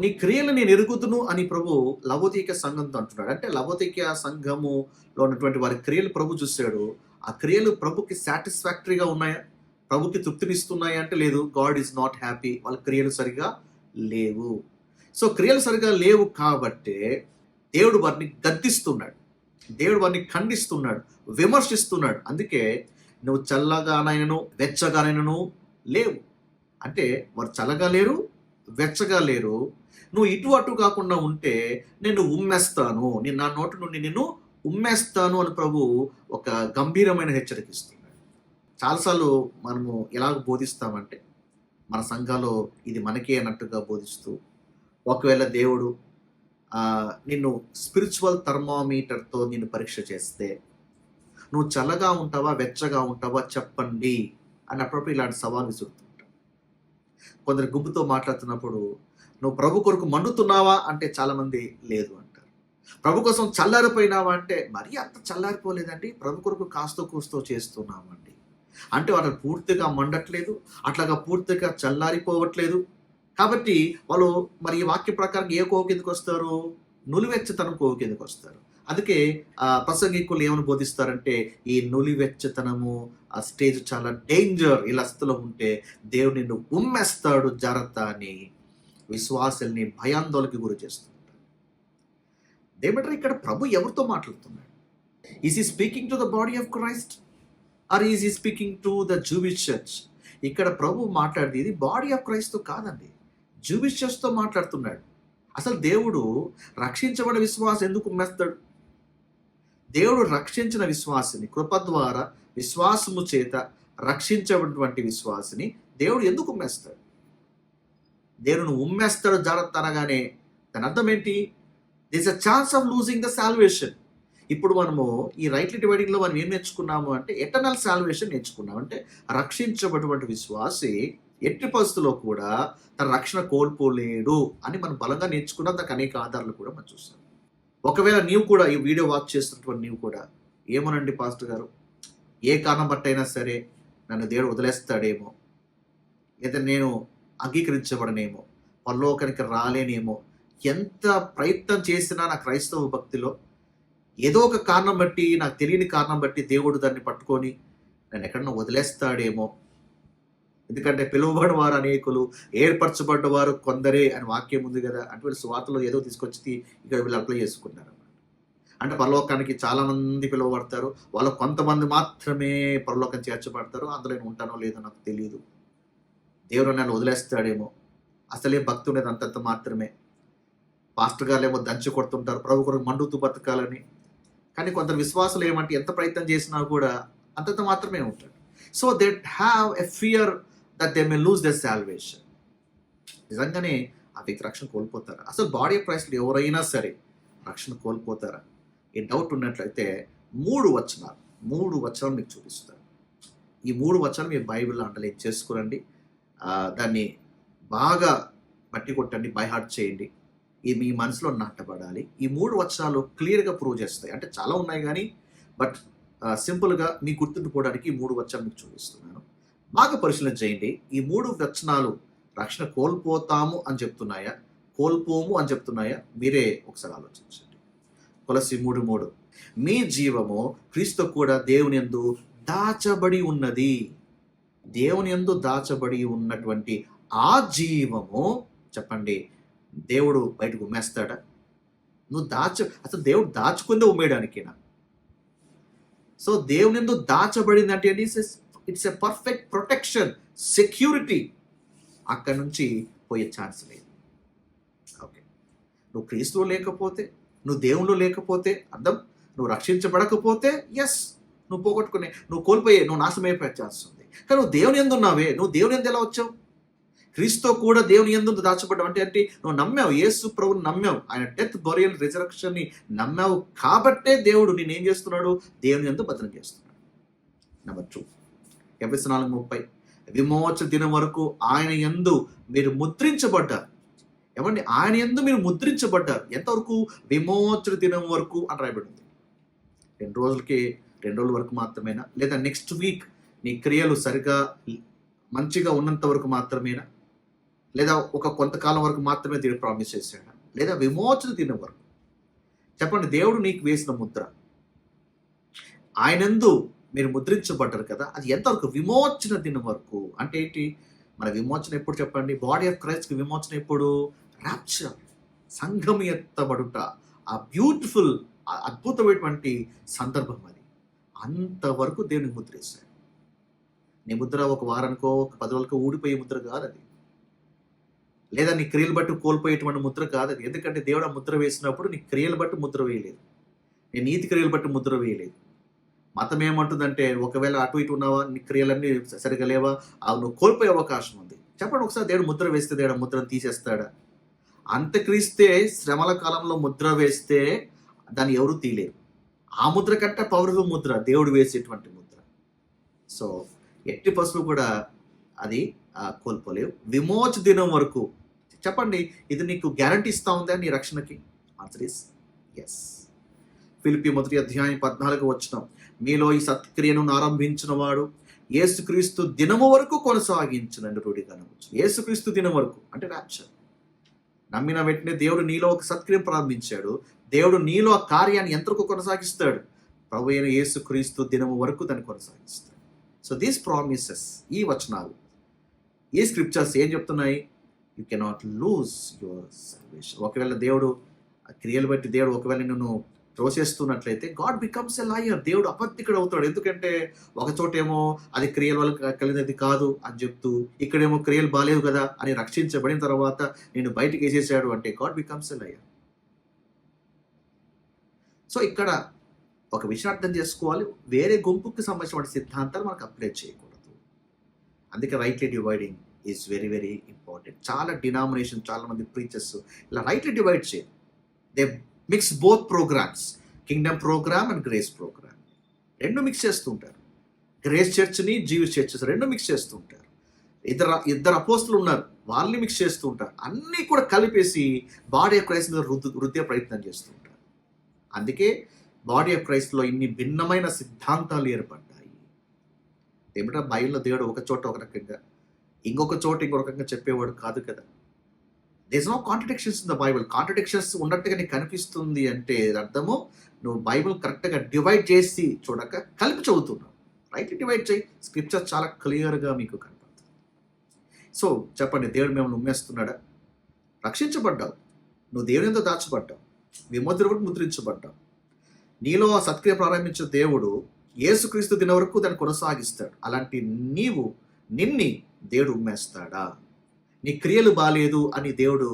నీ క్రియలు నేను ఎరుగుదును అని ప్రభు లవోదీక సంఘంతో అంటున్నాడు. అంటే లవోదీక సంఘములో ఉన్నటువంటి వారి క్రియలు ప్రభు చూశాడు. ఆ క్రియలు ప్రభుకి సాటిస్ఫాక్టరీగా ఉన్నాయా? ప్రభుకి తృప్తినిస్తున్నాయా అంటే లేదు. God is not happy. వాళ్ళ క్రియలు సరిగా లేవు. సో క్రియలు సరిగా లేవు కాబట్టే దేవుడు వారిని గద్దిస్తున్నాడు. దేవుడు వారిని ఖండిస్తున్నాడు, విమర్శిస్తున్నాడు. అందుకే నువ్వు చల్లగానైనను వెచ్చగానైనను లేవు. అంటే వారు చల్లగా లేరు, వెచ్చగా లేరు. నువ్వు ఇటు అటు కాకుండా ఉంటే నేను ఉమ్మేస్తాను, నేను నా నోటి నుండి నిన్ను ఉమ్మేస్తాను అని ప్రభు ఒక గంభీరమైన హెచ్చరికిస్తున్నాడు. చాలాసార్లు మనము ఎలాగ బోధిస్తామంటే మన సంఘాల్లో ఇది మనకే అన్నట్టుగా బోధిస్తూ, ఒకవేళ దేవుడు నిన్ను స్పిరిచువల్ థర్మామీటర్తో నిన్ను పరీక్ష చేస్తే నువ్వు చల్లగా ఉంటావా వెచ్చగా ఉంటావా చెప్పండి అని అప్పుడప్పుడు ఇలాంటి సవాల్ విసురుతుంటాం. కొందరు గుంపుతో మాట్లాడుతున్నప్పుడు నువ్వు ప్రభు కొరకు మండుతున్నావా అంటే చాలామంది లేదు అంటారు. ప్రభు కోసం చల్లారిపోయినావా అంటే మరీ అంత చల్లారిపోలేదండి, ప్రభు కొరకు కాస్తో కూస్తో చేస్తున్నామండి అంటే వాళ్ళు పూర్తిగా మండట్లేదు, అట్లాగా పూర్తిగా చల్లారిపోవట్లేదు. కాబట్టి వాళ్ళు మరి ఈ వాక్య ప్రకారం ఏ కోవ కిందకు వస్తారు? నులివెచ్చతనం కోవ కిందకు వస్తారు. అందుకే ప్రసంగికులు ఏమని బోధిస్తారంటే ఈ నులివెచ్చతనము ఆ స్టేజ్ చాలా డేంజర్. ఇలా స్థితిలో ఉంటే దేవుడు నిన్ను ఉమ్మేస్తాడు జాగ్రత్త అని విశ్వాసుల్ని భయాందోళనకి గురి చేస్తుంటారు. ఏమంటారు ఇక్కడ ప్రభు ఎవరితో మాట్లాడుతున్నాడు? Is he speaking to the body of Christ or is he speaking to the Jewish church? ఇక్కడ ప్రభు మాట్లాడేది బాడీ ఆఫ్ క్రైస్ట్తో కాదండి, జూవిష్ చర్చ్తో మాట్లాడుతున్నాడు. అసలు దేవుడు రక్షించబడిన విశ్వాసం ఎందుకు ఉమ్మేస్తాడు? దేవుడు రక్షించిన విశ్వాసిని కృప ద్వారా విశ్వాసము చేత రక్షించబడినటువంటి విశ్వాసిని దేవుడు ఎందుకు ఉమ్మేస్తాడు? దేవుడు ఉమ్మేస్తాడు జాగ్రత్త అనగానే దాని అర్థం ఏంటి? This a chance of losing the salvation. ఇప్పుడు మనము ఈ రైట్లీ డివైడింగ్లో మనం ఏం నేర్చుకున్నాము అంటే ఎటర్నల్ సాల్వేషన్ నేర్చుకున్నాం. అంటే రక్షించబడినటువంటి విశ్వాసి ఎట్టి పరిస్థితుల్లో కూడా తన రక్షణ కోల్పోలేడు అని మనం బలంగా నేర్చుకున్నాం. దానికి అనేక ఆధారాలు కూడా మనం చూస్తాం. ఒకవేళ నీవు కూడా ఈ వీడియో వాచ్ చేస్తున్నటువంటి నీవు కూడా ఏమోనండి పాస్టర్ గారు, ఏ కారణం బట్టైనా సరే నన్ను దేవుడు వదిలేస్తాడేమో, లేదా నేను అంగీకరించబడనేమో, పరలోకానికి రాలేనేమో, ఎంత ప్రయత్నం చేసినా నా క్రైస్తవ భక్తిలో ఏదో ఒక కారణం బట్టి, నాకు తెలియని కారణం బట్టి దేవుడు దాన్ని పట్టుకొని నన్ను ఎక్కడన్నా వదిలేస్తాడేమో. ఎందుకంటే పిలువబడిన వారు అనేకులు, ఏర్పరచబడ్డ వారు కొందరే అని వాక్యం ఉంది కదా. అటువంటి సువార్తలో ఏదో తీసుకొచ్చి ఇక్కడ వీళ్ళు అప్లై చేసుకున్నారు. అంటే పరలోకానికి చాలామంది పిలువబడతారు, వాళ్ళు కొంతమంది మాత్రమే పరలోకం చేర్చబడతారు. అందులో నేను ఉంటానో లేదో నాకు తెలియదు. దేవుడు నన్ను వదిలేస్తాడేమో, అసలే భక్తి ఉండేది అంతంత మాత్రమే. పాస్టర్ గారు ఏమో దంచి కొడుతుంటారు ప్రభు కొరకు మండుతూ బతకాలని. కానీ కొందరు విశ్వాసులు ఏమంటే ఎంత ప్రయత్నం చేసినా కూడా అంతంత మాత్రమే ఉంటాడు. So they have a fear that they may lose there salvation. నిజంగానే ఆ వ్యక్తి రక్షణ కోల్పోతారా? అసలు బాడీ ఆఫ్ క్రైస్ట్ ఎవరైనా సరే రక్షణ కోల్పోతారా? ఈ డౌట్ ఉన్నట్లయితే మూడు వచనాలు మీకు చూపిస్తారు. ఈ 3 వచనాలు మీరు బైబిల్లో అండర్లైన్ చేసుకోరండి. దాన్ని బాగా బట్టి కొట్టండి, బై హార్ట్ చేయండి. ఇది మీ మనసులో నాటబడాలి. ఈ 3 వచనాలు క్లియర్గా ప్రూవ్ చేస్తాయి. అంటే చాలా ఉన్నాయి కానీ బట్ సింపుల్గా మీ గుర్తుండిపోవడానికి ఈ 3 వచనాలు మీకు చూపిస్తున్నాను. బాగా పరిశీలన చేయండి. ఈ 3 వచనాలు రక్షణ కోల్పోతాము అని చెప్తున్నాయా, కోల్పోము అని చెప్తున్నాయా? మీరే ఒకసారి ఆలోచించండి. కొలస్సీ 3:3 మీ జీవము క్రీస్తు కూడా దేవుని యందు దాచబడి ఉన్నది. దేవుని యందు దాచబడి ఉన్నటువంటి ఆ జీవము చెప్పండి దేవుడు బయటకు ఉమ్మేస్తాడా? అసలు దేవుడు దాచుకుందే ఉమ్మేయడానికేనా? సో దేవుని యందు దాచబడింది అంటే it's a perfect protection, security. అక్కడి నుంచి పోయే ఛాన్స్ లేదు. ఓకే, నువ్వు క్రీస్తులో లేకపోతే, నువ్వు దేవునిలో లేకపోతే అర్థం నువ్వు రక్షించబడకపోతే ఎస్ నువ్వు కోల్పోయే, నువ్వు నాశనం అయిపోయే ఛాన్స్ ఉంది. కానీ నువ్వు దేవుని యందు ఉన్నావే, నువ్వు దేవుని యందు ఎలా వచ్చావు? క్రీస్తు కూడా దేవుని యందు దాచబడ్డావు అంటే నువ్వు నమ్మావు, యేసు ప్రభుని నమ్మావు, ఆయన డెత్ బరియల్ రిజరక్షన్ని నమ్మావు కాబట్టే దేవుడు నేను ఏం చేస్తున్నాడు? దేవుని యందు భద్రం చేస్తున్నాడు. నెంబర్ 2 ఎఫెసీయులు 4:30 విమోచన దినం వరకు ఆయన యందు మీరు ముద్రించబడ్డారు. ఏమండి, ఆయన యందు మీరు ముద్రించబడ్డారు. ఎంతవరకు? విమోచన దినం వరకు అని రాయబడింది. 2 రోజుల వరకు మాత్రమేనా? లేదా నెక్స్ట్ వీక్ నీ క్రియలు సరిగా మంచిగా ఉన్నంత వరకు మాత్రమేనా? లేదా ఒక కొంతకాలం వరకు మాత్రమే దేవుడు ప్రామిస్ చేశాడా? లేదా విమోచన దినం వరకు? చెప్పండి, దేవుడు నీకు వేసిన ముద్ర, ఆయనందు మీరు ముద్రించబడ్డారు కదా, అది ఎంతవరకు? విమోచన దినం వరకు. అంటే ఏంటి? మన విమోచన ఎప్పుడు చెప్పండి? బాడీ ఆఫ్ క్రైస్ట్కి విమోచన ఎప్పుడు? రాప్చర్, సంఘం ఎత్తబడుట, ఆ బ్యూటిఫుల్, అద్భుతమైనటువంటి సందర్భం అది. అంతవరకు దేవునికి ముద్ర వేశాడు. నీ ముద్ర ఒక వారానికో ఒక 10 రోజులకో ఊడిపోయే ముద్ర కాదు అది. లేదా నీ క్రియలు బట్టి కోల్పోయేటువంటి ముద్ర కాదు అది. ఎందుకంటే దేవుడు ఆ ముద్ర వేసినప్పుడు నీ క్రియలు బట్టి ముద్ర వేయలేదు, నీ నీతి క్రియలు బట్టి ముద్ర వేయలేదు. మతం ఏమంటుందంటే ఒకవేళ అటు ఇటు ఉన్నావా, నీ క్రియలన్నీ సరిగా లేవా, నువ్వు కోల్పోయే అవకాశం ఉంది. చెప్పండి ఒకసారి, దేవుడు ముద్ర వేస్తే దేవుడు ఆ ముద్రను తీసేస్తాడా? అంత్యక్రీస్తే శ్రమల కాలంలో ముద్ర వేస్తే దాన్ని ఎవరు తీయలేరు. ఆ ముద్ర కంటే పవర్ఫుల్ ముద్ర దేవుడు వేసేటువంటి ముద్ర. సో ఎట్టి పసులు కూడా అది కోల్పోలేవు. విమోచ దినం వరకు. చెప్పండి, ఇది నీకు గ్యారంటీ ఇస్తా ఉందా నీ రక్షణకి? Answer is yes. ఫిలిప్పీ 1:14 మీలో ఈ సత్క్రియను ఆరంభించిన వాడు యేసుక్రీస్తు దినము వరకు కొనసాగించునండి రూఢిగా నమ్మచ్చు. యేసుక్రీస్తు దినం వరకు అంటే రాప్చర్. నమ్మిన వెంటనే దేవుడు నీలో ఒక సత్క్రియం ప్రారంభించాడు. దేవుడు నీలో ఆ కార్యాన్ని ఎంతవరకు కొనసాగిస్తాడు? ప్రభు అయిన యేసుక్రీస్తు దినము వరకు దాన్ని కొనసాగిస్తాడు. సో దీస్ ప్రామిసెస్, ఈ వచనాలు, ఈ స్క్రిప్చర్స్ ఏం చెప్తున్నాయి? You cannot lose your salvation. ఒకవేళ దేవుడు ఆ క్రియలు బట్టి దేవుడు ఒకవేళ నిన్ను త్రోసేస్తున్నట్లయితే గాడ్ బికమ్స్ ఎ లయర్. దేవుడు అబద్ధికుడు అవుతాడు. ఎందుకంటే ఒక చోటేమో అది క్రియల వల్ల కలిగినది కాదు అని చెప్తూ, ఇక్కడేమో క్రియలు బాలేవు కదా అని రక్షించబడిన తర్వాత నేను బయటికి వేసేసాడు అంటే God becomes a liar. So ఇక్కడ ఒక విషయం అర్థం చేసుకోవాలి, వేరే గుంపుకి సంబంధించిన సిద్ధాంతాలు మనకు అప్లై చేయకూడదు. అందుకే rightly dividing is very very important. చాలా డినామినేషన్, చాలా మంది ప్రీచర్స్ ఇలా రైట్లీ డివైడ్ చేయరు. They mix both programmes, kingdom programme and grace programme. రెండు మిక్స్ చేస్తూ ఉంటారు. గ్రేస్ చర్చ్ని జీవిస్ చర్చెస్ రెండు మిక్స్ చేస్తూ ఉంటారు. ఇద్దరు అపోస్తులు ఉన్నారు, వాళ్ళని మిక్స్ చేస్తూ ఉంటారు. అన్నీ కూడా కలిపేసి బాడీ ఆఫ్ క్రైస్ట్ మీద రుద్దే ప్రయత్నం చేస్తూ ఉంటారు. అందుకే బాడీ ఆఫ్ క్రైస్ట్లో ఇన్ని భిన్నమైన సిద్ధాంతాలు ఏర్పడ్డాయి. ఏమిటా బైబిల్లో దేవుడు ఒక చోట ఒక రకంగా, ఇంకొక చోట ఇంకొక రకంగా చెప్పేవాడు కాదు కదా. There is no contradictions in the Bible. Contradictions ఉన్నట్టుగా నీకు కనిపిస్తుంది అంటే అర్థము నువ్వు బైబిల్ కరెక్ట్గా డివైడ్ చేసి చూడక కలిపి చదువుతున్నావు. రైట్, డివైడ్ చేయి. స్క్రిప్చర్ చాలా క్లియర్గా మీకు కనపడుతుంది. సో చెప్పండి, దేవుడు మిమ్మల్ని ఉమ్మేస్తున్నాడా? రక్షించబడ్డావు, నువ్వు దేవుని ఎంతో దాచబడ్డావు, విమోచన ముద్రించబడ్డావు. నీలో ఆ సత్క్రియ ప్రారంభించిన దేవుడు యేసుక్రీస్తు దిన వరకు దాన్ని కొనసాగిస్తాడు. అలాంటి నిన్ని దేవుడు ఉమ్మేస్తాడా? నీ క్రియలు బాలేదు అని దేవుడు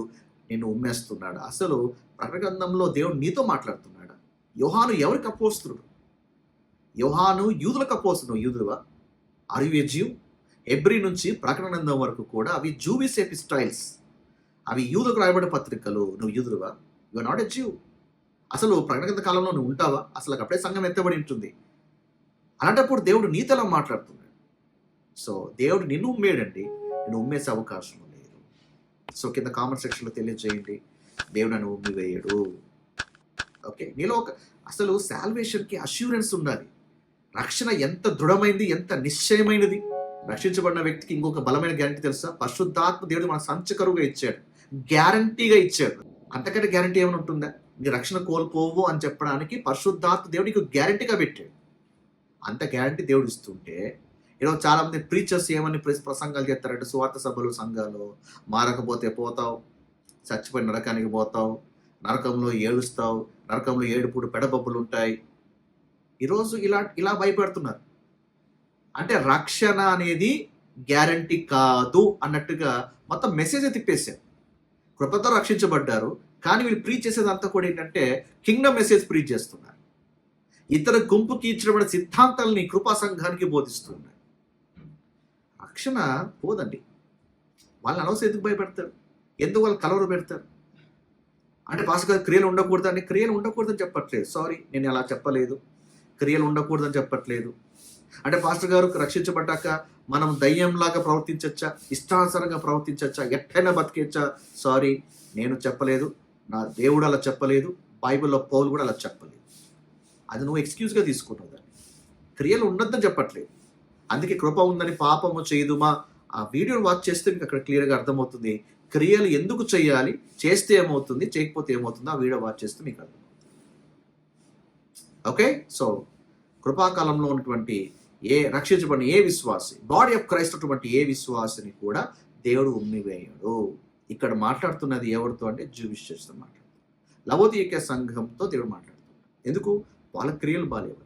నిన్ను ఉమ్మేస్తున్నాడా? అసలు ప్రకటన గ్రంథంలో దేవుడు నీతో మాట్లాడుతున్నాడా? యోహాను ఎవరికి అపోస్తులుడు? యోహాను యూదులకు అపోస్తులు. యూదులువా? Are you a Jew? హెబ్రీ నుంచి ప్రకటన గ్రంథం వరకు కూడా అవి జూవిష్ ఎపిస్టైల్స్, అవి యూదులకు రాయబడిన పత్రికలు. నువ్వు యూదులువా? You are not a జ్యూ. అసలు ప్రకటన గ్రంథ కాలంలో నువ్వు ఉంటావా? అసలు అప్పుడే సంఘం ఎత్తబడి ఉంటుంది. అలాంటప్పుడు దేవుడు నీతోలా మాట్లాడుతున్నాడు. సో దేవుడు నిన్ను ఉమ్మేయడండి, నిన్ను ఉమ్మేసే అవకాశం లేదు. సో కింద కామెంట్ సెక్షన్లో తెలియజేయండి, దేవుడు నన్ను ఉమ్మివేయడు. ఓకే, నీలో అసలు సాల్వేషన్కి అష్యూరెన్స్ ఉండాలి. రక్షణ ఎంత దృఢమైంది, ఎంత నిశ్చయమైనది. రక్షించబడిన వ్యక్తికి ఇంకొక బలమైన గ్యారంటీ తెలుసా? పరిశుద్ధాత్మ దేవుడు మన సంచకరువుగా ఇచ్చాడు, గ్యారంటీగా ఇచ్చాడు. అంతకంటే గ్యారంటీ ఏమైనా ఉంటుందా? నీ రక్షణ కోల్పోవు అని చెప్పడానికి పరిశుద్ధాత్మ దేవుడు నీకు గ్యారంటీగా పెట్టాడు. అంత గ్యారంటీ దేవుడు ఇస్తుంటే ఈరోజు చాలామంది ప్రీచర్స్ ఏమని ప్రసంగాలు చేస్తారంటే, సువార్త సభలు, సంఘాలు, మారకపోతే పోతావు, చచ్చిపోయి నరకానికి పోతావు, నరకంలో ఏడుస్తావు, నరకంలో ఏడుపుడు పెడబొబ్బులు ఉంటాయి. ఈరోజు ఇలా భయపెడుతున్నారు. అంటే రక్షణ అనేది గ్యారంటీ కాదు అన్నట్టుగా మొత్తం మెసేజ్ తిప్పేశారు. కృపతో రక్షించబడ్డారు, కానీ వీళ్ళు ప్రీచ్ చేసేదంతా కూడా ఏంటంటే కింగ్డమ్ మెసేజ్ ప్రీచ్ చేస్తున్నారు. ఇతర గుంపుకి ఇచ్చినటువంటి సిద్ధాంతాలని కృపా సంఘానికి బోధిస్తున్నారు. రక్షణ పోదండి. వాళ్ళని అనవసరం ఎందుకు భయపెడతారు? ఎందుకు వాళ్ళు కలవరు పెడతారు? అంటే పాస్టర్ గారు క్రియలు ఉండకూడదని, క్రియలు ఉండకూడదని చెప్పట్లేదు. సారీ, నేను అలా చెప్పలేదు. క్రియలు ఉండకూడదని చెప్పట్లేదు. అంటే పాస్టర్ గారు రక్షించబడ్డాక మనం దయ్యంలాగా ప్రవర్తించచ్చా, ఇష్టానుసారంగా ప్రవర్తించచ్చా, ఎట్టైనా బతికేచ్చా? సారీ, నేను చెప్పలేదు, నా దేవుడు అలా చెప్పలేదు, బైబిల్లో పౌలు కూడా అలా చెప్పలేదు. అది నువ్వు ఎక్స్క్యూజ్గా తీసుకుంటావు. దాన్ని క్రియలు ఉండొద్దని చెప్పట్లేదు. అందుకే కృప ఉందని పాపము చేయదుమా, ఆ వీడియోని వాచ్ చేస్తే మీకు అక్కడ క్లియర్గా అర్థమవుతుంది. క్రియలు ఎందుకు చేయాలి, చేస్తే ఏమవుతుంది, చేయకపోతే ఏమవుతుందో ఆ వీడియో వాచ్ చేస్తే మీకు అర్థం. ఓకే, సో కృపాకాలంలో ఉన్నటువంటి రక్షించబడిన ఏ విశ్వాసి, బాడీ ఆఫ్ క్రైస్ట్ అటువంటి ఏ విశ్వాసిని కూడా దేవుడు ఉమ్మివేయడు. ఇక్కడ మాట్లాడుతున్నది ఎవరితో అంటే జూయిష్ చర్చ్తో మాట్లాడుతుంది. లవోదికీయ సంఘంతో దేవుడు మాట్లాడుతున్నాడు. ఎందుకు? వాళ్ళ క్రియలు బాలేవు.